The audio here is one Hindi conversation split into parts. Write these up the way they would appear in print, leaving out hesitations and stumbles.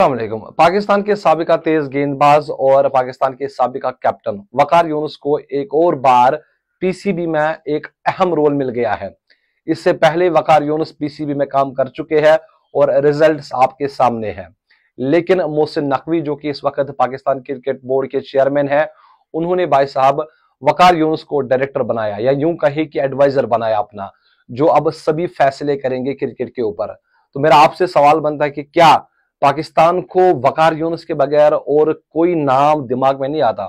अस्सलामुअलैकुम। पाकिस्तान के साबिका तेज गेंदबाज और पाकिस्तान के साबिका कैप्टन वकार यूनुस को एक और बार पीसीबी में एक अहम रोल मिल गया है। इससे पहले वकार यूनुस पीसीबी में काम कर चुके हैं और रिजल्ट्स आपके सामने हैं। लेकिन मोहसिन नकवी जो कि इस वक्त पाकिस्तान क्रिकेट बोर्ड के चेयरमैन हैं, उन्होंने भाई साहब वकार यूनुस को डायरेक्टर बनाया, या यूं कहे कि एडवाइजर बनाया अपना, जो अब सभी फैसले करेंगे क्रिकेट के ऊपर। तो मेरा आपसे सवाल बनता है कि क्या पाकिस्तान को वकार यूनुस के बगैर और कोई नाम दिमाग में नहीं आता?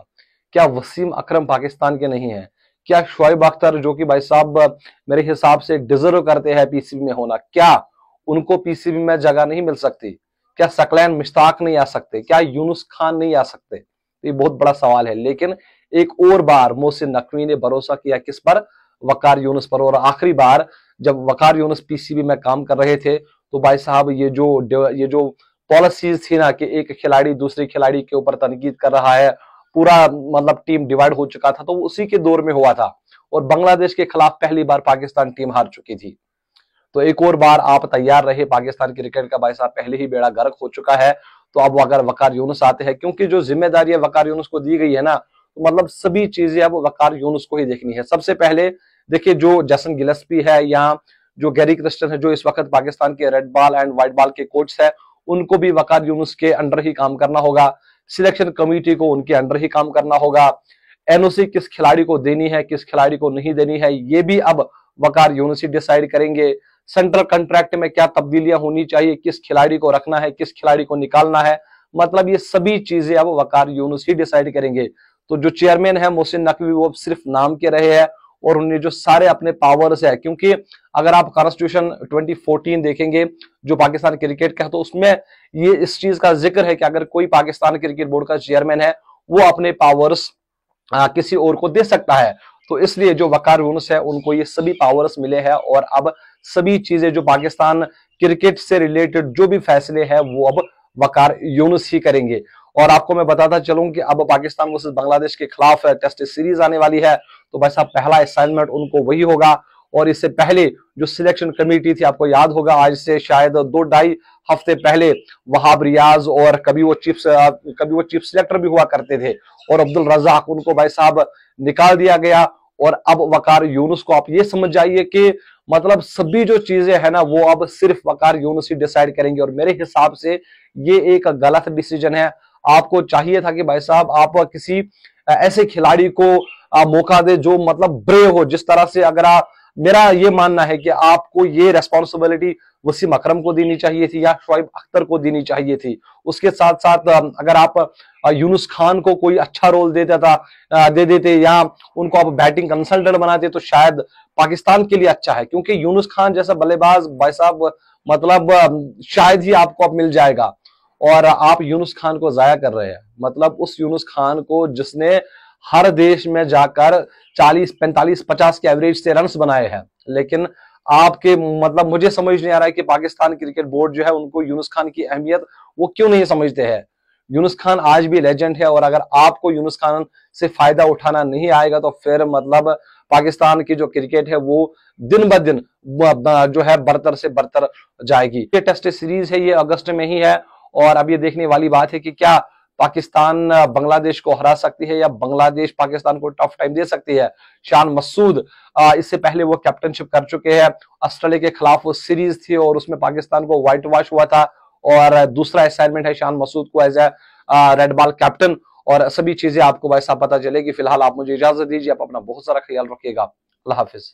क्या वसीम अकरम पाकिस्तान के नहीं है? क्या शोएब अख्तर जो कि भाई साहब मेरे हिसाब से डिजर्व करते हैं पीसीबी में होना, क्या उनको पीसीबी में जगह नहीं मिल सकती? क्या सकलैन मुश्ताक नहीं आ सकते? क्या यूनुस खान नहीं आ सकते? ये बहुत बड़ा सवाल है। लेकिन एक और बार मोहसिन नकवी ने भरोसा किया किस पर? वकार यूनुस पर। और आखिरी बार जब वकार यूनुस पीसीबी में काम कर रहे थे तो भाई साहब ये जो पॉलिसीज थी ना कि एक खिलाड़ी दूसरे खिलाड़ी के ऊपर तनकीद कर रहा है, पूरा मतलब टीम डिवाइड हो चुका था, तो उसी के दौर में हुआ था और बांग्लादेश के खिलाफ पहली बार पाकिस्तान टीम हार चुकी थी। तो एक और बार आप तैयार रहे, पाकिस्तान क्रिकेट का भाई साहब पहले ही बेड़ा गर्क हो चुका है। तो अब अगर वकार यूनुस आते हैं, क्योंकि जो जिम्मेदारी वकार यूनुस को दी गई है ना, तो मतलब सभी चीजें अब वकार यूनुस को ही देखनी है। सबसे पहले देखिए, जो जैसन गिलस्पी है या जो गैरी क्रिस्टन है, जो इस वक्त पाकिस्तान के red ball and white ball के कोच है, उनको भी वकार यूनुस के अंडर ही काम करना होगा। सिलेक्शन कमेटी को उनके अंडर ही काम करना होगा। एनओसी किस खिलाड़ी को देनी है, किस खिलाड़ी को नहीं देनी है, ये भी अब वकार यूनुस ही डिसाइड करेंगे। सेंट्रल कॉन्ट्रैक्ट में क्या तब्दीलियां होनी चाहिए, किस खिलाड़ी को रखना है, किस खिलाड़ी को निकालना है, मतलब ये सभी चीजें अब वकार यूनुस ही डिसाइड करेंगे। तो जो चेयरमैन है मोहसिन नकवी, वो सिर्फ नाम के रहे हैं और उन्हें जो सारे अपने पावर्स है, क्योंकि अगर आप कॉन्स्टिट्यूशन 2014 देखेंगे जो पाकिस्तान क्रिकेट का है, तो उसमें ये इस चीज का जिक्र है कि अगर कोई पाकिस्तान क्रिकेट बोर्ड का चेयरमैन है, वो अपने पावर्स किसी और को दे सकता है। तो इसलिए जो वकार यूनुस है, उनको ये सभी पावर्स मिले हैं और अब सभी चीजें जो पाकिस्तान क्रिकेट से रिलेटेड जो भी फैसले हैं, वो अब वकार यूनुस ही करेंगे। और आपको मैं बताता चलूं कि अब पाकिस्तान वर्सेस बांग्लादेश के खिलाफ टेस्ट सीरीज आने वाली है, तो भाई साहब पहला असाइनमेंट उनको वही होगा। और इससे पहले जो सिलेक्शन कमेटी थी, आपको याद होगा आज से शायद 2-2.5 हफ्ते पहले वहाब रियाज और कभी वो चीफ सिलेक्टर भी हुआ करते थे, और अब्दुल रज़ाक, उनको भाई साहब निकाल दिया गया। और अब वकार यूनुस को आप ये समझ जाइए कि मतलब सभी जो चीजें है ना, वो अब सिर्फ वकार यूनुस ही डिसाइड करेंगे। और मेरे हिसाब से ये एक गलत डिसीजन है। आपको चाहिए था कि भाई साहब आप किसी ऐसे खिलाड़ी को मौका दे जो मतलब ब्रेव हो। जिस तरह से अगर मेरा ये मानना है कि आपको ये रेस्पॉन्सिबिलिटी वसीम अकरम को देनी चाहिए थी या शोएब अख्तर को देनी चाहिए थी। उसके साथ साथ अगर आप यूनुस खान को कोई अच्छा रोल दे देते या उनको आप बैटिंग कंसल्टेंट बनाते, तो शायद पाकिस्तान के लिए अच्छा है, क्योंकि यूनुस खान जैसा बल्लेबाज भाई साहब मतलब शायद ही आपको अब मिल जाएगा। और आप यूनुस खान को जाया कर रहे हैं, मतलब उस यूनुस खान को जिसने हर देश में जाकर 40, 45, 50 के एवरेज से रन्स बनाए हैं। लेकिन आपके मतलब मुझे समझ नहीं आ रहा है कि पाकिस्तान क्रिकेट बोर्ड जो है, उनको यूनुस खान की अहमियत वो क्यों नहीं समझते हैं। यूनुस खान आज भी लेजेंड है, और अगर आपको यूनुस खान से फायदा उठाना नहीं आएगा, तो फिर मतलब पाकिस्तान की जो क्रिकेट है वो दिन ब दिन जो है बरतर से बरतर जाएगी। ये टेस्ट सीरीज है, ये अगस्त में ही है, और अब ये देखने वाली बात है कि क्या पाकिस्तान बांग्लादेश को हरा सकती है या बांग्लादेश पाकिस्तान को टफ टाइम दे सकती है। शान मसूद इससे पहले वो कैप्टनशिप कर चुके हैं। ऑस्ट्रेलिया के खिलाफ वो सीरीज थी और उसमें पाकिस्तान को व्हाइट वॉश हुआ था, और दूसरा असाइनमेंट है शान मसूद को as a red ball captain. और सभी चीजें आपको वैसा पता चलेगी। फिलहाल आप मुझे इजाजत दीजिए, आप अपना बहुत सारा ख्याल रखिएगा। अल्लाह हाफिज।